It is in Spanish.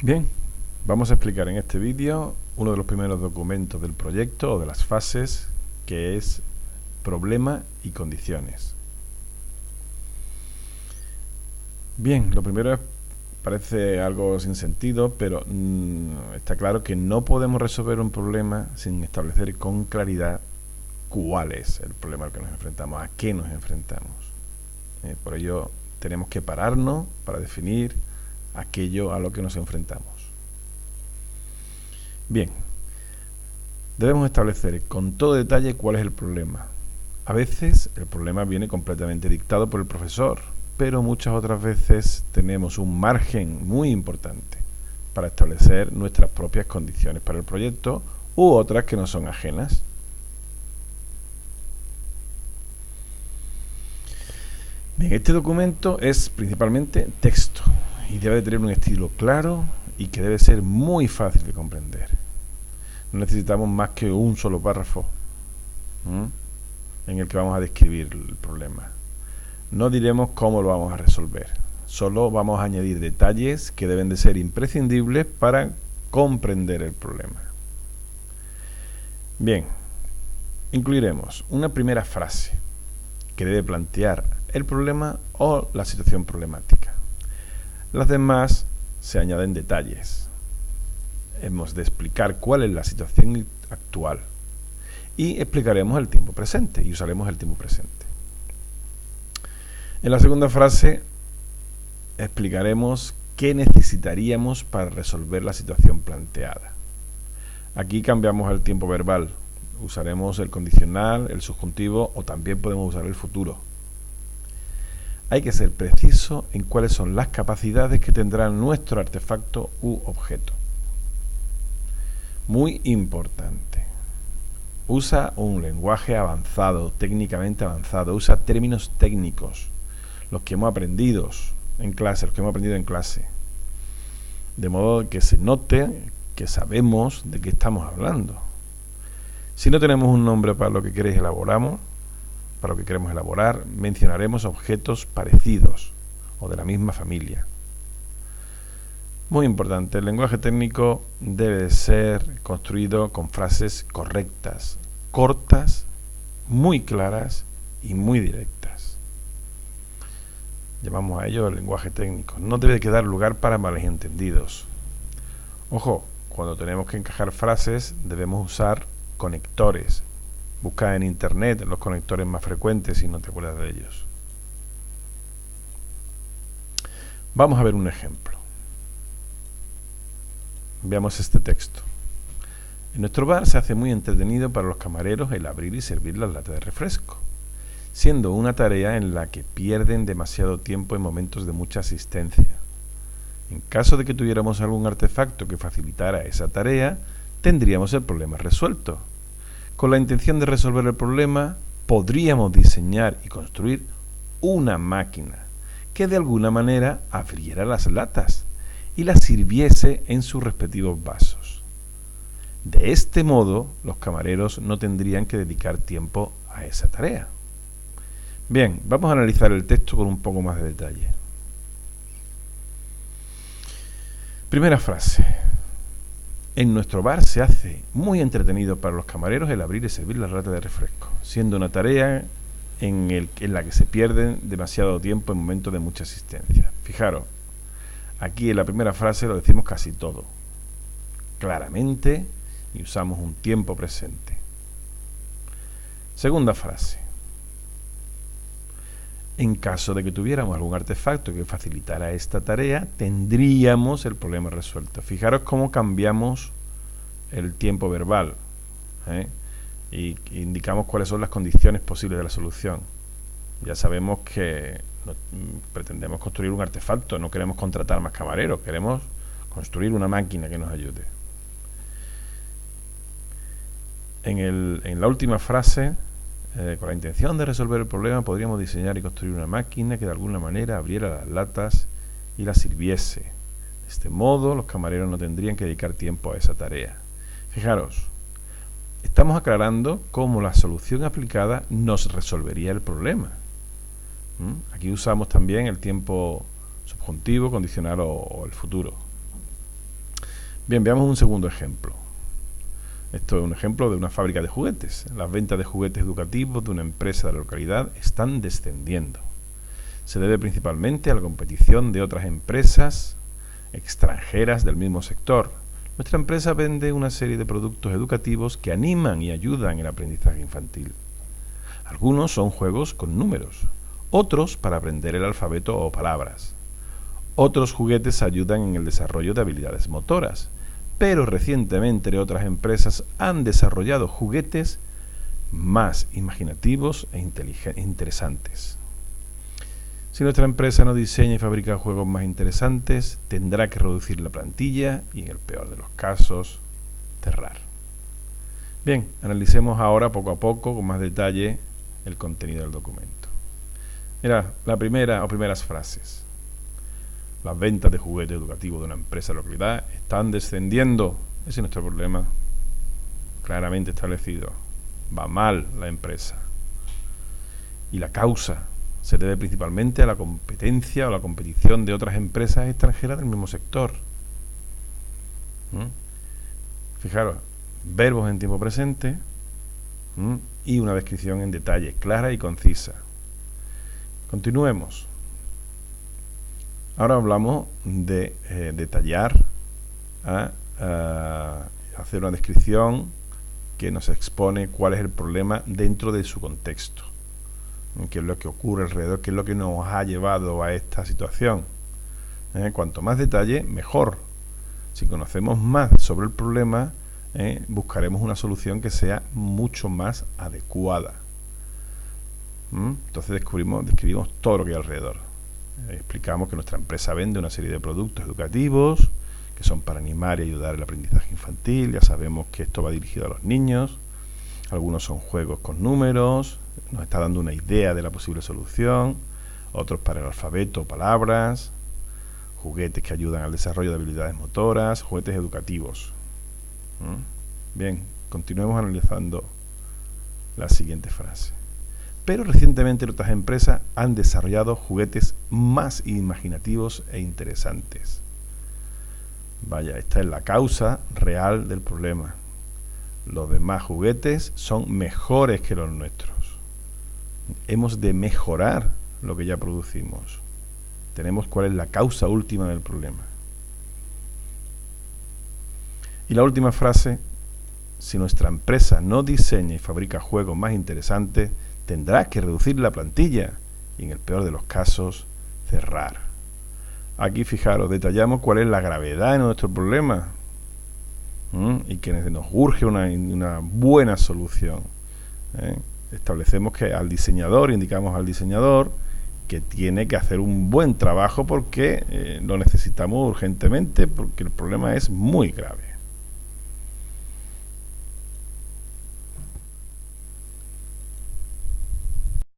Bien, vamos a explicar en este vídeo uno de los primeros documentos del proyecto o de las fases, que es problema y condiciones. Bien, lo primero parece algo sin sentido, pero está claro que no podemos resolver un problema sin establecer con claridad cuál es el problema al que nos enfrentamos, a qué nos enfrentamos. Por ello tenemos que pararnos para definir aquello a lo que nos enfrentamos. Bien, debemos establecer con todo detalle cuál es el problema. A veces el problema viene completamente dictado por el profesor, pero muchas otras veces tenemos un margen muy importante para establecer nuestras propias condiciones para el proyecto u otras que no son ajenas. Bien, este documento es principalmente texto y debe de tener un estilo claro y que debe ser muy fácil de comprender. No necesitamos más que un solo párrafo en el que vamos a describir el problema. No diremos cómo lo vamos a resolver, solo vamos a añadir detalles que deben de ser imprescindibles para comprender el problema. Bien, incluiremos una primera frase que debe plantear el problema o la situación problemática. Las demás se añaden detalles. Hemos de explicar cuál es la situación actual y explicaremos el tiempo presente y usaremos el tiempo presente. En la segunda frase explicaremos qué necesitaríamos para resolver la situación planteada. Aquí cambiamos el tiempo verbal, usaremos el condicional, el subjuntivo o también podemos usar el futuro. Hay que ser preciso en cuáles son las capacidades que tendrá nuestro artefacto u objeto. Muy importante. Usa un lenguaje avanzado, técnicamente avanzado. Usa términos técnicos, los que hemos aprendido en clase, de modo que se note que sabemos de qué estamos hablando. Si no tenemos un nombre para lo que queremos elaborar, mencionaremos objetos parecidos o de la misma familia. Muy importante, el lenguaje técnico debe ser construido con frases correctas, cortas, muy claras y muy directas. Llamamos a ello el lenguaje técnico. No debe quedar lugar para malentendidos. Ojo, cuando tenemos que encajar frases debemos usar conectores. Busca en internet los conectores más frecuentes si no te acuerdas de ellos. Vamos a ver un ejemplo. Veamos este texto. En nuestro bar se hace muy entretenido para los camareros el abrir y servir las latas de refresco, siendo una tarea en la que pierden demasiado tiempo en momentos de mucha asistencia. En caso de que tuviéramos algún artefacto que facilitara esa tarea, tendríamos el problema resuelto. Con la intención de resolver el problema, podríamos diseñar y construir una máquina que de alguna manera abriera las latas y las sirviese en sus respectivos vasos. De este modo, los camareros no tendrían que dedicar tiempo a esa tarea. Bien, vamos a analizar el texto con un poco más de detalle. Primera frase. En nuestro bar se hace muy entretenido para los camareros el abrir y servir las latas de refresco, siendo una tarea en la que se pierden demasiado tiempo en momentos de mucha asistencia. Fijaros, aquí en la primera frase lo decimos casi todo, claramente, y usamos un tiempo presente. Segunda frase. En caso de que tuviéramos algún artefacto que facilitara esta tarea, tendríamos el problema resuelto. Fijaros cómo cambiamos el tiempo verbal, y indicamos cuáles son las condiciones posibles de la solución. Ya sabemos que pretendemos construir un artefacto, no queremos contratar más camareros, queremos construir una máquina que nos ayude. En la última frase, con la intención de resolver el problema, podríamos diseñar y construir una máquina que de alguna manera abriera las latas y las sirviese. De este modo, los camareros no tendrían que dedicar tiempo a esa tarea. Fijaros, estamos aclarando cómo la solución aplicada nos resolvería el problema. Aquí usamos también el tiempo subjuntivo, condicional o el futuro. Bien, veamos un segundo ejemplo. Esto es un ejemplo de una fábrica de juguetes. Las ventas de juguetes educativos de una empresa de la localidad están descendiendo. Se debe principalmente a la competición de otras empresas extranjeras del mismo sector. Nuestra empresa vende una serie de productos educativos que animan y ayudan en el aprendizaje infantil. Algunos son juegos con números, otros para aprender el alfabeto o palabras. Otros juguetes ayudan en el desarrollo de habilidades motoras, pero recientemente otras empresas han desarrollado juguetes más imaginativos e interesantes. Si nuestra empresa no diseña y fabrica juegos más interesantes, tendrá que reducir la plantilla y, en el peor de los casos, cerrar. Bien, analicemos ahora poco a poco, con más detalle, el contenido del documento. Mira, la primera o primeras frases. Las ventas de juguetes educativos de una empresa de la localidad están descendiendo. Ese es nuestro problema, claramente establecido. Va mal la empresa. Y la causa se debe principalmente a la competencia o la competición de otras empresas extranjeras del mismo sector. Fijaros, verbos en tiempo presente y una descripción en detalle, clara y concisa. Continuemos. Ahora hablamos de detallar, hacer una descripción que nos expone cuál es el problema dentro de su contexto. Qué es lo que ocurre alrededor, qué es lo que nos ha llevado a esta situación. Cuanto más detalle, mejor. Si conocemos más sobre el problema, buscaremos una solución que sea mucho más adecuada. Entonces describimos todo lo que hay alrededor. Explicamos que nuestra empresa vende una serie de productos educativos que son para animar y ayudar el aprendizaje infantil. Ya sabemos que esto va dirigido a los niños. Algunos son juegos con números, nos está dando una idea de la posible solución. Otros para el alfabeto o palabras. Juguetes que ayudan al desarrollo de habilidades motoras. Juguetes educativos. Bien, continuemos analizando la siguiente frase. Pero recientemente otras empresas han desarrollado juguetes más imaginativos e interesantes. Vaya, esta es la causa real del problema. Los demás juguetes son mejores que los nuestros. Hemos de mejorar lo que ya producimos. Tenemos cuál es la causa última del problema. Y la última frase: si nuestra empresa no diseña y fabrica juegos más interesantes, tendrá que reducir la plantilla y, en el peor de los casos, cerrar. Aquí, fijaros, detallamos cuál es la gravedad de nuestro problema y que nos urge una buena solución. Establecemos que indicamos al diseñador que tiene que hacer un buen trabajo porque lo necesitamos urgentemente, porque el problema es muy grave.